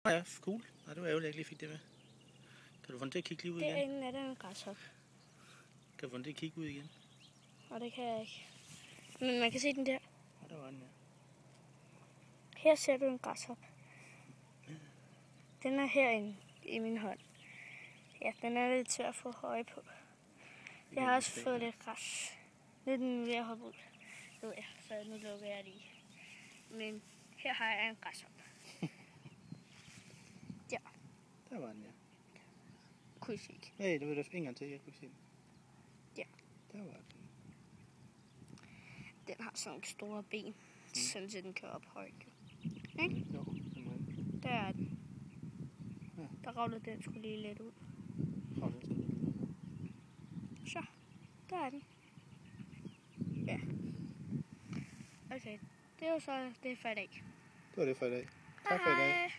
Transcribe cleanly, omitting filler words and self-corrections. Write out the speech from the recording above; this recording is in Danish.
Ja, cool. Nej, det var ærgerligt, at jeg ikke lige fik det med. Kan du få den til at kigge lige ud igen? Derinde er der en græshop. Kan du få den til at kigge ud igen? Og det kan jeg ikke. Men man kan se den der. Ja, der var den, ja. Her ser du en græshop. Den er herinde i min hånd. Ja, den er lidt svær at få høje på. Jeg har også fået lidt græs. Nu er den ved at hoppe ud. Nu, ja, så nu lukker jeg lige. Men her har jeg en græshop. Ja. Der var den, ja. Kunne I se ikke? Nej, det var der en gang til, jeg kunne se den. Ja. Der var den. Den har sådan nogle store ben, sådan så den kan op højt. Ikke? Jo, den var den. Der er den. Ja. Der ravler den skulle lige lidt ud. Hold da, Så, der er den. Ja. Okay, det var så det for i dag. det var det for i dag. Tak for i dag. Hej.